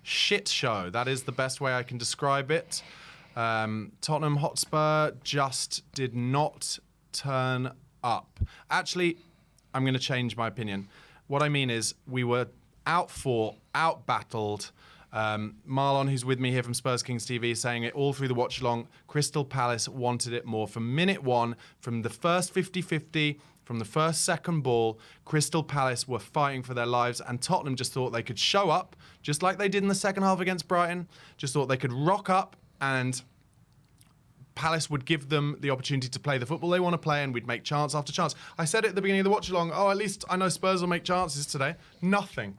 shit show. That is the best way I can describe it. Tottenham Hotspur just did not turn up. Actually, I'm going to change my opinion. What I mean is we were out-fought, out-battled. Marlon, who's with me here from Spurs Kings TV, saying it all through the watch-along. Crystal Palace wanted it more. From minute one, from the first 50-50, from the first second ball, Crystal Palace were fighting for their lives, and Tottenham just thought they could show up, just like they did in the second half against Brighton, just thought they could rock up, and Palace would give them the opportunity to play the football they want to play, and we'd make chance after chance. I said it at the beginning of the watch-along, at least I know Spurs will make chances today. Nothing.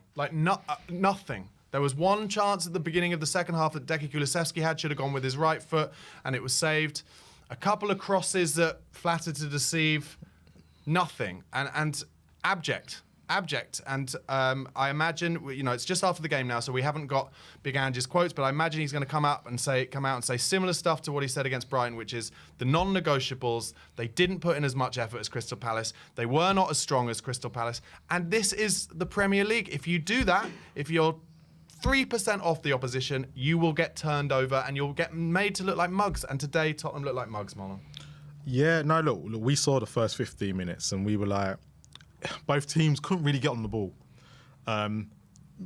Nothing. There was one chance at the beginning of the second half that Decky Kulusevski had, should have gone with his right foot, and it was saved. A couple of crosses that flattered to deceive. Nothing. And abject. And I imagine, it's just after the game now, so we haven't got Big Ange's quotes, but I imagine he's going to come out and say similar stuff to what he said against Brighton, which is the non-negotiables. They didn't put in as much effort as Crystal Palace. They were not as strong as Crystal Palace. And this is the Premier League. If you do that, if you're 3% off the opposition, you will get turned over and you'll get made to look like mugs. And today, Tottenham looked like mugs, Marlon. Yeah, no, look, we saw the first 15 minutes and we were like, both teams couldn't really get on the ball. A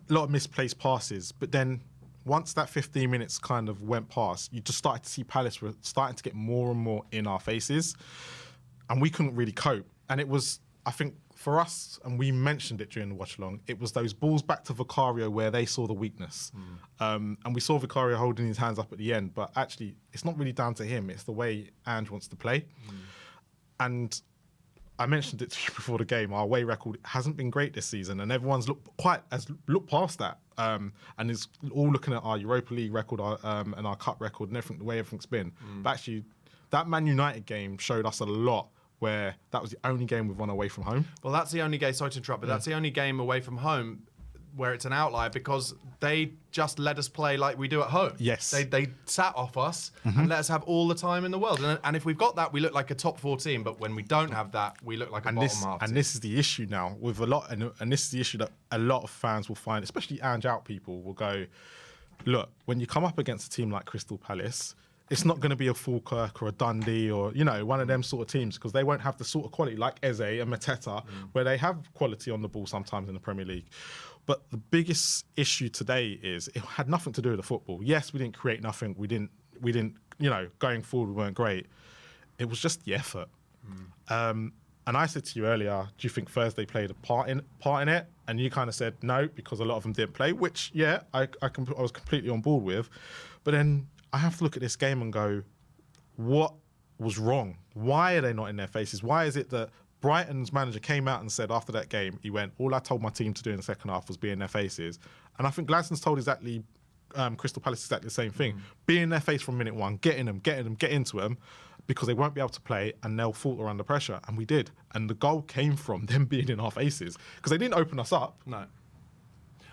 lot of misplaced passes. But then once that 15 minutes kind of went past, you just started to see Palace were starting to get more and more in our faces. And we couldn't really cope. And it was, I think, for us, and we mentioned it during the watch-along, it was those balls back to Vicario where they saw the weakness. And we saw Vicario holding his hands up at the end. But actually, it's not really down to him. It's the way Ange wants to play. And I mentioned it to you before the game. Our away record hasn't been great this season, and everyone's looked past that, and is all looking at our Europa League record, and our cup record, and everything, the way everything's been. But actually, that Man United game showed us a lot, where that was the only game we've won away from home. Well, that's the only game. Sorry to interrupt, but that's the only game away from home where it's an outlier, because they just let us play like we do at home. Yes. They sat off us and let us have all the time in the world. And if we've got that, we look like a top 4 team. But when we don't have that, we look like a bottom half team. And this is the issue now with a lot, and this is the issue that a lot of fans will find, especially Ange out people will go, look, when you come up against a team like Crystal Palace, it's not going to be a Falkirk or a Dundee or, one of them sort of teams, because they won't have the sort of quality like Eze and Mateta, where they have quality on the ball sometimes in the Premier League. But the biggest issue today is it had nothing to do with the football. Yes, we didn't create nothing. We didn't. Going forward, we weren't great. It was just the effort. And I said to you earlier, do you think Thursday played a part in it? And you kind of said no, because a lot of them didn't play, which, yeah, I was completely on board with. But then I have to look at this game and go, what was wrong? Why are they not in their faces? Why is it that Brighton's manager came out and said after that game, he went, all I told my team to do in the second half was be in their faces. And I think Gladstone's told Crystal Palace exactly the same thing. Be in their face from minute one, get into them, because they won't be able to play and they'll falter under pressure. And we did. And the goal came from them being in our faces, because they didn't open us up. No.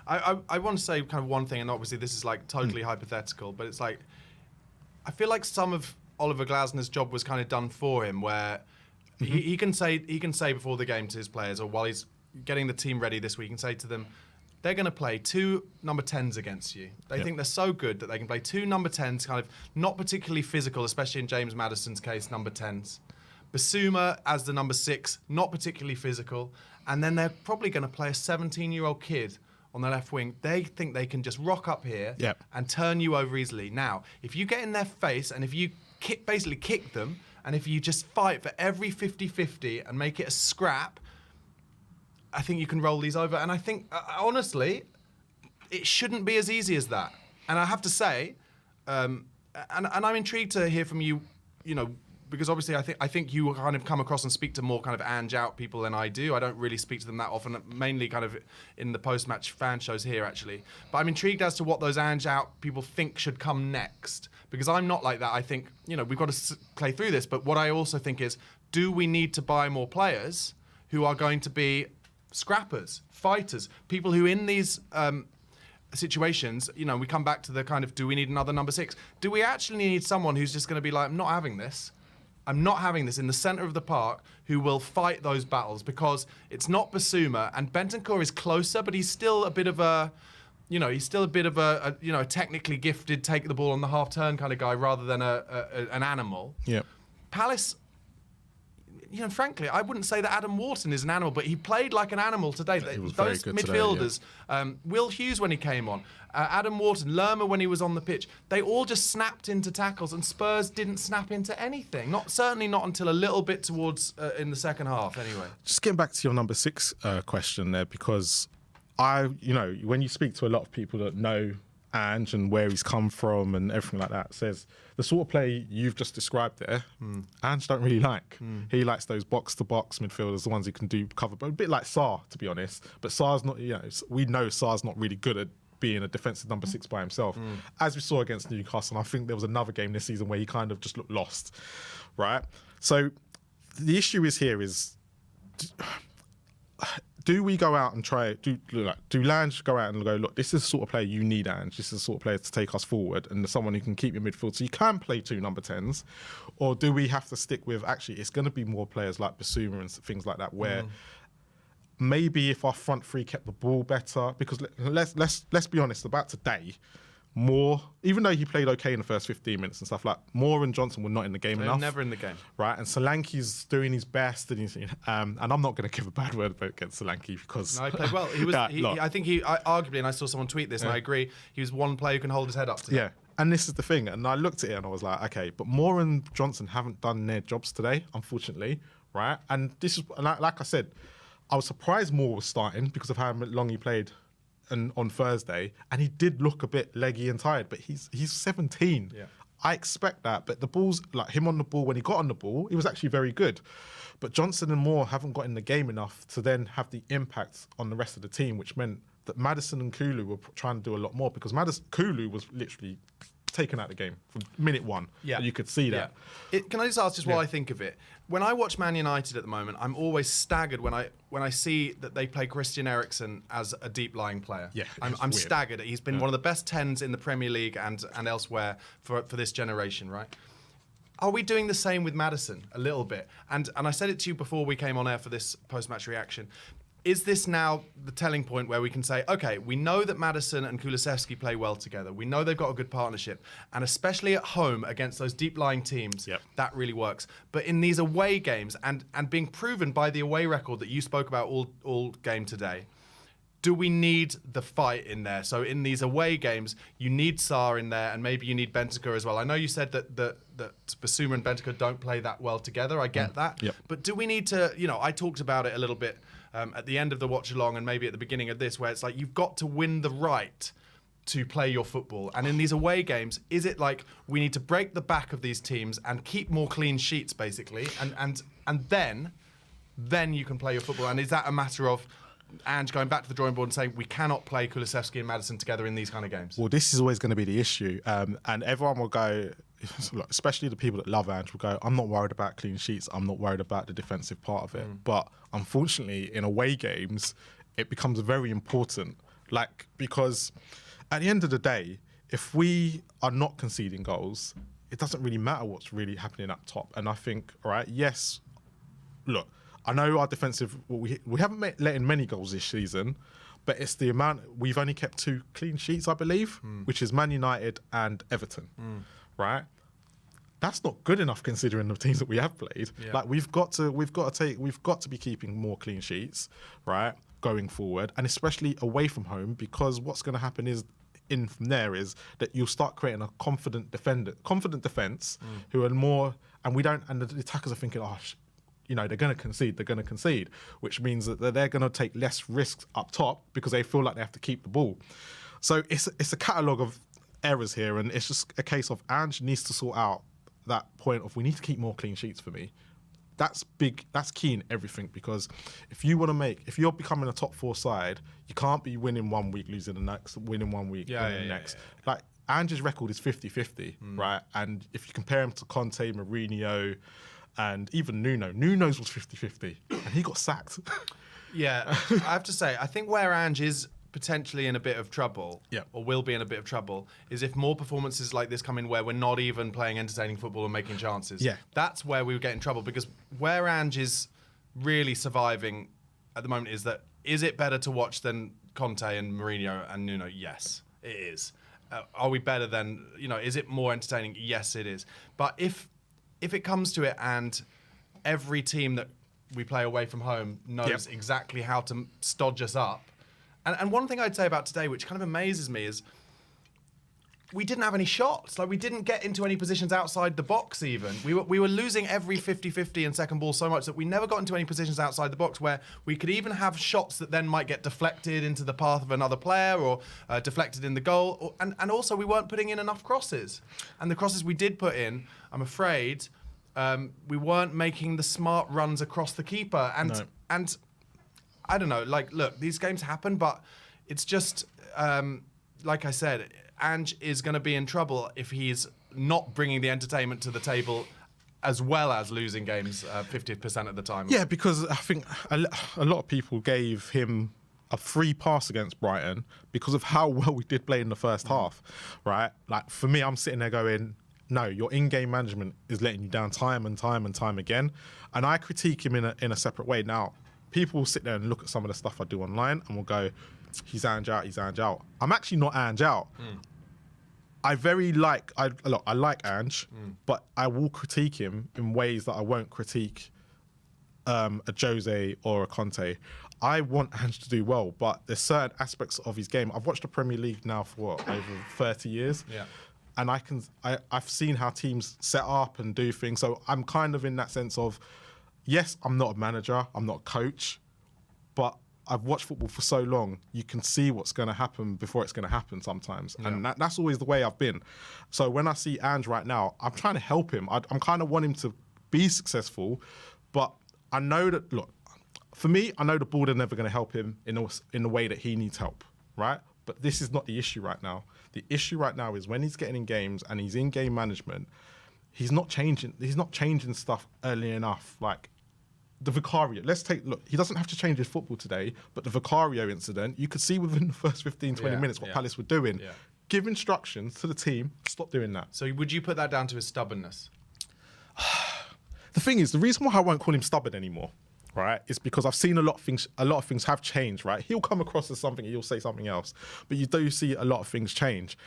I want to say kind of one thing, and obviously this is like totally hypothetical, but it's like, I feel like some of Oliver Glasner's job was kind of done for him, where he can say before the game to his players, or while he's getting the team ready this week, he can say to them, they're going to play 2 number 10s against you. They think they're so good that they can play 2 number 10s, kind of not particularly physical, especially in James Maddison's case, number 10s. Basuma as the number 6, not particularly physical. And then they're probably going to play a 17-year-old kid on the left wing. They think they can just rock up here and turn you over easily. Now, if you get in their face and if you basically kick them, and if you just fight for every 50-50 and make it a scrap, I think you can roll these over. And I think, honestly, it shouldn't be as easy as that. And I have to say, and I'm intrigued to hear from you, because obviously I think you kind of come across and speak to more kind of Ange out people than I do. I don't really speak to them that often, mainly kind of in the post-match fan shows here, actually. But I'm intrigued as to what those Ange out people think should come next, because I'm not like that. I think, we've got to play through this. But what I also think is, do we need to buy more players who are going to be scrappers, fighters, people who in these situations, we come back to the kind of, do we need another number 6? Do we actually need someone who's just going to be like, I'm not having this in the centre of the park, who will fight those battles? Because it's not Basuma, and Bentancur is closer, but he's still a bit of a he's still a bit of a technically gifted, take the ball on the half turn kind of guy rather than an animal. Yeah. Palace, frankly, I wouldn't say that Adam Wharton is an animal, but he played like an animal today. He was Those very good midfielders, today, Will Hughes when he came on, Adam Wharton, Lerma when he was on the pitch, they all just snapped into tackles, and Spurs didn't snap into anything. Certainly not until a little bit towards in the second half. Anyway, just getting back to your number 6 question there, because when you speak to a lot of people that know Ange and where he's come from and everything like that, says the sort of play you've just described there, Ange don't really like. He likes those box-to-box midfielders, the ones who can do cover, but a bit like Sarr, to be honest. But Sarr's not, we know Sarr's not really good at being a defensive number 6 by himself, as we saw against Newcastle. And I think there was another game this season where he kind of just looked lost, right? So the issue is do we go out and do Lange go out and go, look, this is the sort of player you need, Ange. This is the sort of player to take us forward and someone who can keep your midfield so you can play 2 number 10s? Or do we have to stick with, actually, it's going to be more players like Basuma and things like that, where maybe if our front three kept the ball better, because let's be honest, about today, Moore, even though he played okay in the first 15 minutes and stuff, like Moore and Johnson were not in the game enough. Never in the game. Right, and Solanke's doing his best, and and I'm not going to give a bad word against Solanke because... No, he played well. He was. I think arguably, and I saw someone tweet this, and I agree, he was one player who can hold his head up today. Yeah, and this is the thing, and I looked at it and I was like, okay, but Moore and Johnson haven't done their jobs today, unfortunately, right? And this is, like I said, I was surprised Moore was starting because of how long he played on Thursday, and he did look a bit leggy and tired, but he's 17. Yeah. I expect that, but the balls, like him on the ball, when he got on the ball, he was actually very good. But Johnson and Moore haven't got in the game enough to then have the impact on the rest of the team, which meant that Maddison and Kulu were trying to do a lot more, because Kulu was literally taken out of the game from minute 1. Yeah. You could see that. Yeah. Can I just ask what I think of it? When I watch Man United at the moment, I'm always staggered when I see that they play Christian Eriksen as a deep-lying player. Yeah, I'm staggered. He's been one of the best 10s in the Premier League and elsewhere for this generation, right? Are we doing the same with Maddison a little bit? And I said it to you before we came on air for this post-match reaction. Is this now the telling point where we can say, okay, we know that Maddison and Kulusevski play well together. We know they've got a good partnership. And especially at home against those deep-lying teams, that really works. But in these away games, and being proven by the away record that you spoke about all game today, do we need the fight in there? So in these away games, you need Sarr in there, and maybe you need Bentancur as well. I know you said that Basuma and Bentancur don't play that well together. I get that. Yep. But do we need to, I talked about it a little bit at the end of the watch along and maybe at the beginning of this, where it's like you've got to win the right to play your football. And in these away games, is it like we need to break the back of these teams and keep more clean sheets, basically, and then you can play your football? And is that a matter of Ange going back to the drawing board and saying we cannot play Kulusevski and Maddison together in these kind of games? Well, this is always going to be the issue, and everyone will go, especially the people that love Ange, will go, I'm not worried about clean sheets, I'm not worried about the defensive part of it. But unfortunately, in away games, it becomes very important, because at the end of the day, if we are not conceding goals, it doesn't really matter what's really happening up top. And I think, yes, look, I know our defensive, we haven't let in many goals this season, but it's the amount, we've only kept 2 clean sheets, I believe, which is Man United and Everton, right? That's not good enough considering the teams that we have played. Yeah. We've got to be keeping more clean sheets, right, going forward, and especially away from home, because what's going to happen is from there is that you'll start creating a confident defence who are more, and the attackers are thinking, they're going to concede, which means that they're going to take less risks up top because they feel like they have to keep the ball. So it's a catalogue of errors here, and it's just a case of Ange needs to sort out that point of we need to keep more clean sheets for me. That's big. That's key in everything, because if you're becoming a top 4 side, you can't be winning one week, losing the next, winning one week, winning the next. Like Ange's record is 50-50, right? And if you compare him to Conte, Mourinho, and even Nuno's was 50-50, and he got sacked. Yeah, I have to say, I think where Ange is potentially in a bit of trouble, or will be in a bit of trouble, is if more performances like this come in where we're not even playing entertaining football and making chances. Yeah. That's where we would get in trouble, because where Ange is really surviving at the moment is it better to watch than Conte and Mourinho and Nuno? Yes, it is. Are we better than, is it more entertaining? Yes, it is. But if it comes to it and every team that we play away from home knows exactly how to stodge us up. And one thing I'd say about today, which kind of amazes me, is we didn't have any shots. Like, we didn't get into any positions outside the box even. We were losing every 50-50 and second ball so much that we never got into any positions outside the box where we could even have shots that then might get deflected into the path of another player or deflected in the goal. And also, we weren't putting in enough crosses. And the crosses we did put in, I'm afraid, we weren't making the smart runs across the keeper. And I don't know, like, look, these games happen, but it's just, like I said, Ange is going to be in trouble if he's not bringing the entertainment to the table as well as losing games 50% of the time. Yeah, because I think a lot of people gave him a free pass against Brighton because of how well we did play in the first half, right? Like, for me, I'm sitting there going, no, your in-game management is letting you down time and time and time again. And I critique him in a separate way. Now, people will sit there and look at some of the stuff I do online and will go, he's Ange out, he's Ange out. I'm actually not Ange out. I like Ange, but I will critique him in ways that I won't critique a Jose or a Conte. I want Ange to do well, but there's certain aspects of his game. I've watched the Premier League now for over 30 years. Yeah. And I've seen how teams set up and do things. So I'm kind of in that sense of, yes, I'm not a manager, I'm not a coach, but I've watched football for so long, you can see what's going to happen before it's going to happen sometimes. Yeah. And that's always the way I've been. So when I see Ange right now, I'm trying to help him. I'm kind of wanting him to be successful, but I know that, look, for me, I know the board are never going to help him in the way that he needs help, right? But this is not the issue right now. The issue right now is when he's getting in games and he's in game management, he's not changing stuff early enough. Like the Vicario, look, he doesn't have to change his football today, but the Vicario incident, you could see within the first 15, 20 minutes what Palace were doing. Yeah. Give instructions to the team, stop doing that. So would you put that down to his stubbornness? The thing is, the reason why I won't call him stubborn anymore, right, is because I've seen a lot of things have changed, right? He'll come across as something, he'll say something else, but you do see a lot of things change.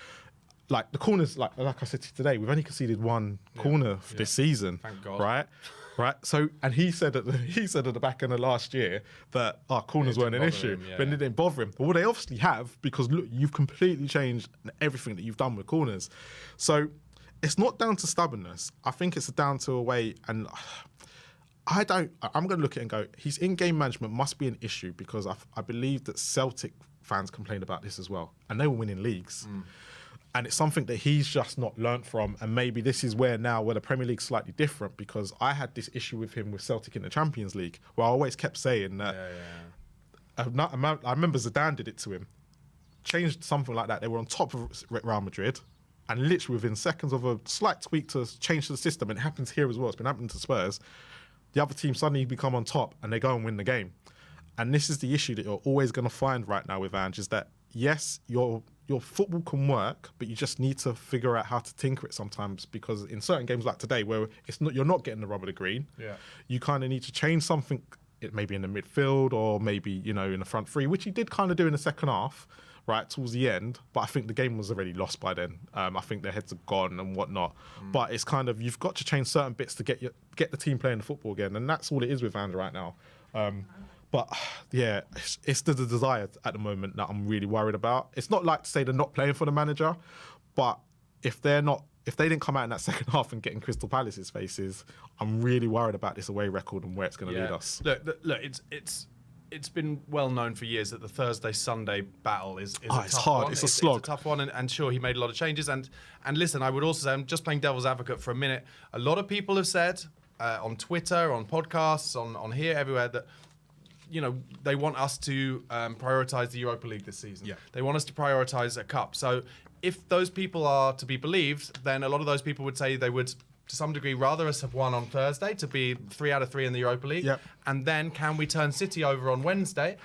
Like the corners, like I said to you today, we've only conceded one corner for this season. Thank God. Right. So, and he said at the back end of last year that our corners weren't an issue, but it didn't bother him. But well, they obviously have, because look, you've completely changed everything that you've done with corners. So it's not down to stubbornness. I think it's down to a way, and I'm going to look at it and go, his in-game management must be an issue, because I believe that Celtic fans complained about this as well, and they were winning leagues. And it's something that he's just not learnt from. And maybe this is where the Premier League's slightly different, because I had this issue with him with Celtic in the Champions League, where I always kept saying that. I remember Zidane did it to him. Changed something like that. They were on top of Real Madrid, and literally within seconds of a slight tweak to change the system, and it happens here as well, it's been happening to Spurs, the other team suddenly become on top and they go and win the game. And this is the issue that you're always going to find right now with Ange, is that, yes, your football can work, but you just need to figure out how to tinker it sometimes, because in certain games like today, where you're not getting the rub of the green, you kind of need to change something, maybe in the midfield or maybe, in the front three, which he did kind of do in the second half, right, towards the end. But I think the game was already lost by then. I think their heads are gone and whatnot. But it's kind of, you've got to change certain bits to get the team playing the football again, and that's all it is with Ange right now. But yeah, it's the desire at the moment that I'm really worried about. It's not like to say they're not playing for the manager, but if they didn't come out in that second half and get in Crystal Palace's faces, I'm really worried about this away record and where it's going to lead us. Look, it's been well known for years that the Thursday-Sunday battle is a tough hard. one. It's a slog. It's a tough one, and sure, he made a lot of changes. And listen, I would also say, I'm just playing devil's advocate for a minute. A lot of people have said on Twitter, on podcasts, on here, everywhere, that they want us to prioritise the Europa League this season. Yeah. They want us to prioritise a cup. So if those people are to be believed, then a lot of those people would say they would, to some degree, rather us have won on Thursday to be 3 out of 3 in the Europa League. Yep. And then can we turn City over on Wednesday?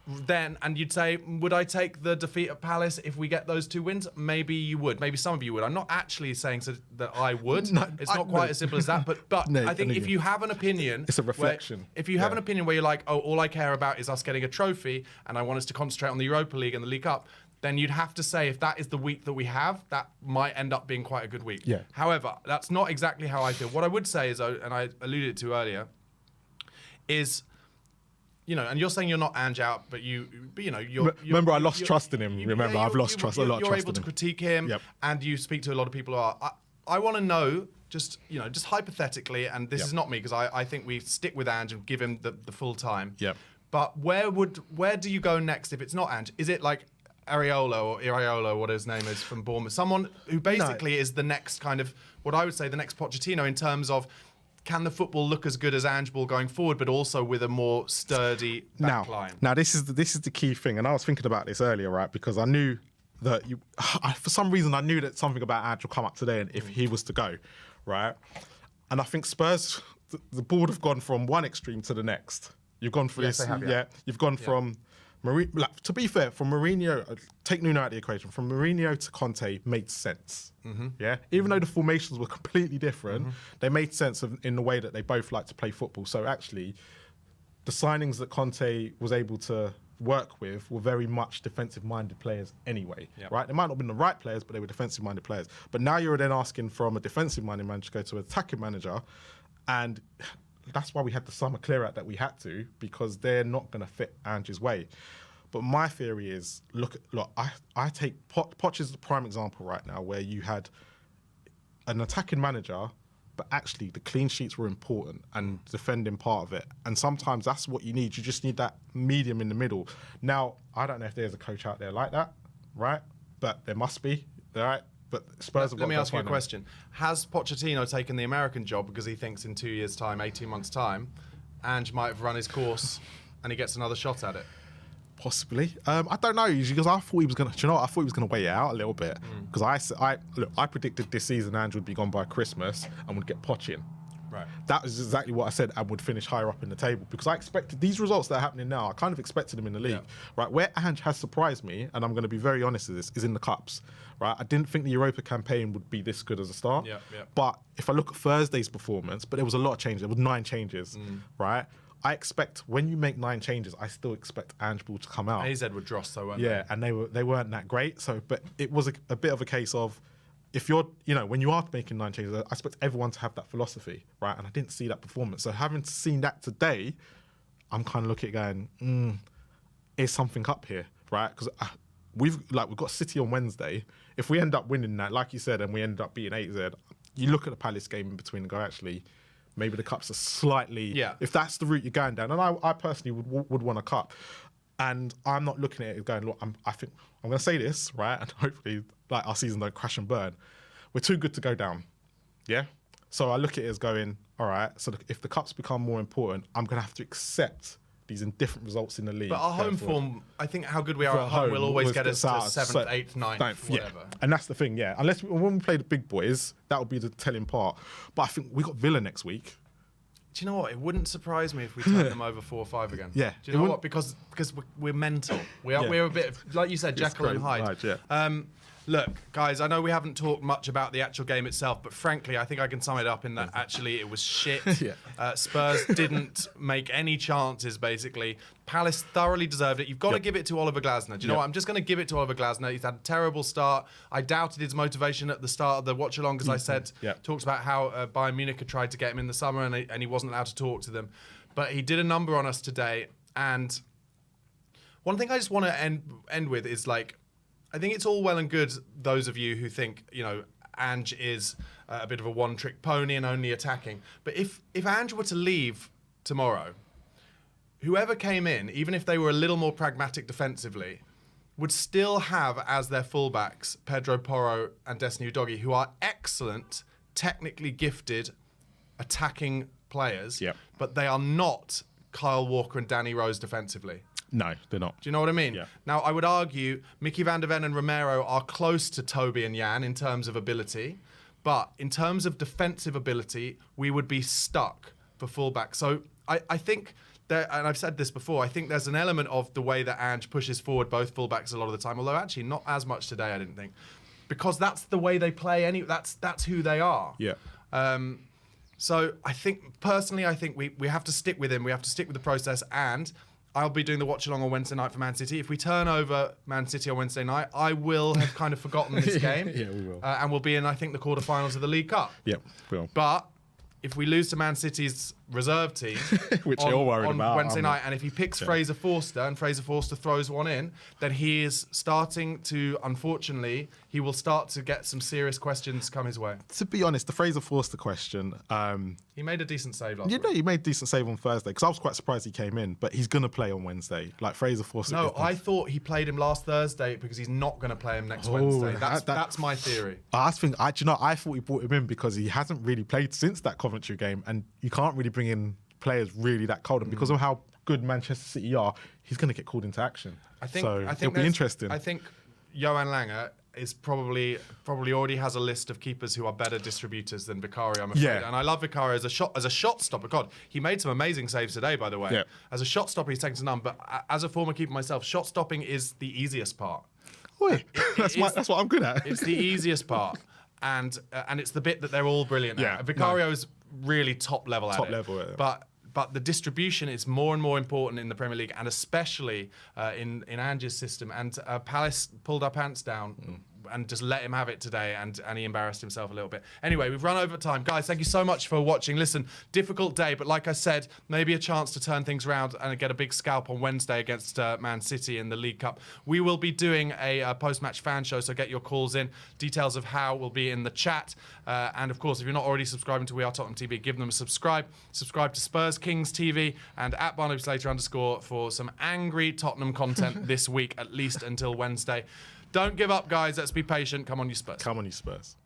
then, and you'd say, would I take the defeat at Palace if we get those 2 wins? Maybe you would. Maybe some of you would. I'm not actually saying that I would. No, it's not quite as simple as that. But No, I think if you have an opinion, it's a reflection. If you have an opinion where you're like, oh, all I care about is us getting a trophy, and I want us to concentrate on the Europa League and the League Cup, then you'd have to say if that is the week that we have, that might end up being quite a good week. Yeah. However, that's not exactly how I feel. What I would say is, and I alluded to earlier, is, you know, and you're saying you're not Ange out, but you know, remember I lost trust in him. Remember, I've lost trust a lot. You're able to critique him, Yep. and you speak to a lot of people who are. I want to know, just hypothetically, and this is not me because I think we stick with Ange and give him the full time. Yep. But where do you go next if it's not Ange? Is it like Iraola, what his name is, from Bournemouth? Someone who basically is the next kind of, what I would say, the next Pochettino in terms of, can the football look as good as Ange ball going forward, but also with a more sturdy back line? Now this is the key thing, and I was thinking about this earlier, right? Because I knew that for some reason I knew that something about Ange will come up today, and if he was to go, right? And I think Spurs, the board have gone from one extreme to the next. You've gone from Yes, this, they have, You've gone from. To be fair, from Mourinho, take Nuno out of the equation, from Mourinho to Conte made sense. Yeah, even though the formations were completely different, they made sense in the way that they both like to play football. So actually, the signings that Conte was able to work with were very much defensive-minded players anyway. Right? They might not have been the right players, but they were defensive-minded players. But now you're then asking from a defensive-minded manager to go to an attacking manager, and that's why we had the summer clear out that we had to, because they're not going to fit Ange's way. But my theory is, look, I take Poch is the prime example right now, where you had an attacking manager, but actually the clean sheets were important and defending part of it. And sometimes that's what you need. You just need that medium in the middle. Now, I don't know if there's a coach out there like that, right? But there must be, right? But Spurs have got Let me to ask you a find question. Has Pochettino taken the American job because he thinks in 2 years' time, 18 months' time, Ange might have run his course and he gets another shot at it? Possibly. I don't know, because I thought he was going to, I thought he was going to wait it out a little bit. Because I predicted this season Ange would be gone by Christmas and would get Poch in. Right. That was exactly what I said, and would finish higher up in the table, because I expected these results that are happening now. I kind of expected them in the league, right? Where Ange has surprised me, and I'm going to be very honest with this, is in the cups, right? I didn't think the Europa campaign would be this good as a start. But if I look at Thursday's performance, but there was a lot of changes. There was 9 changes, right? I expect when you make 9 changes, I still expect Ange ball to come out. AZ were dross though, weren't they? Yeah, and they weren't that great. So, but it was a bit of a case of, if you're, when you are making 9 changes, I expect everyone to have that philosophy, right? And I didn't see that performance. So having seen that today, I'm kind of looking at it going, is something up here, right? Because we've got City on Wednesday. If we end up winning that, like you said, and we end up beating 8Z, you look at the Palace game in between and go, actually, maybe the cups are slightly, if that's the route you're going down. And I personally would want a cup. And I'm not looking at it going, look, I think I'm going to say this, right? And hopefully, our season don't crash and burn. We're too good to go down, yeah? So I look at it as going, all right, so if the cups become more important, I'm going to have to accept these indifferent results in the league. But our home form, I think how good we are at home will always get us to 7th, 8th, 9th, whatever. Yeah. And that's the thing, yeah. Unless when we play the big boys, that would be the telling part. But I think we got Villa next week. Do you know what? It wouldn't surprise me if we turned them over 4-5 again. Yeah. Do you know what? Because we're mental. We're a bit of, like you said, Jekyll and Hyde. Look, guys, I know we haven't talked much about the actual game itself, but frankly, I think I can sum it up in that actually it was shit. Spurs didn't make any chances, basically. Palace thoroughly deserved it. You've got to give it to Oliver Glasner. Do you know what? I'm just going to give it to Oliver Glasner. He's had a terrible start. I doubted his motivation at the start of the watch-along, because I said, talked about how Bayern Munich had tried to get him in the summer and he wasn't allowed to talk to them. But he did a number on us today. And one thing I just want to end with is, I think it's all well and good, those of you who think, Ange is a bit of a one-trick pony and only attacking. But if Ange were to leave tomorrow, whoever came in, even if they were a little more pragmatic defensively, would still have as their fullbacks Pedro Porro and Destiny Udogie, who are excellent, technically gifted, attacking players, but they are not Kyle Walker and Danny Rose defensively. No, they're not. Do you know what I mean? Yeah. Now, I would argue Mickey van der Ven and Romero are close to Toby and Jan in terms of ability, but in terms of defensive ability, we would be stuck for fullback. So I think and I've said this before, I think there's an element of the way that Ange pushes forward both fullbacks a lot of the time, although actually not as much today, I didn't think. Because that's the way they play. That's who they are. Yeah. So I think, personally, we have to stick with him. We have to stick with the process. And I'll be doing the watch along on Wednesday night for Man City. If we turn over Man City on Wednesday night, I will have kind of forgotten this game. Yeah, we will. And we'll be in, I think, the quarterfinals of the League Cup. Yeah, we will. But if we lose to Man City's reserve team Which on, you're worried on about, Wednesday night, and if he picks Fraser Forster and Fraser Forster throws one in, then he is starting to, unfortunately, he will start to get some serious questions come his way. To be honest, the Fraser Forster question, He made a decent save last week. he made a decent save on Thursday because I was quite surprised he came in, but he's going to play on Wednesday. Like Fraser Forster. No, I thought he played him last Thursday because he's not going to play him next Wednesday. That's my theory. I thought he brought him in because he hasn't really played since that Coventry game, and you can't really bring in players really that cold. And because of how good Manchester City are, he's going to get called into action. I think it'll be interesting. I think Johan Lange is probably already has a list of keepers who are better distributors than Vicario, I'm afraid. Yeah. And I love Vicario as a shot stopper. God, he made some amazing saves today, by the way. Yeah. As a shot stopper, he's taken to none. But as a former keeper myself, shot stopping is the easiest part. That's what I'm good at. It's the easiest part. And it's the bit that they're all brilliant at. Vicario is really top level at it. But the distribution is more and more important in the Premier League, and especially in Ange's system. And Palace pulled our pants down and just let him have it today, and he embarrassed himself a little bit. Anyway, we've run over time. Guys, thank you so much for watching. Listen, difficult day, but like I said, maybe a chance to turn things around and get a big scalp on Wednesday against Man City in the League Cup. We will be doing a post-match fan show, so get your calls in. Details of how will be in the chat. And of course, if you're not already subscribing to We Are Tottenham TV, give them a subscribe. Subscribe to Spurs Kings TV and at Barnaby Slater _ for some angry Tottenham content this week, at least until Wednesday. Don't give up, guys. Let's be patient. Come on, you Spurs. Come on, you Spurs.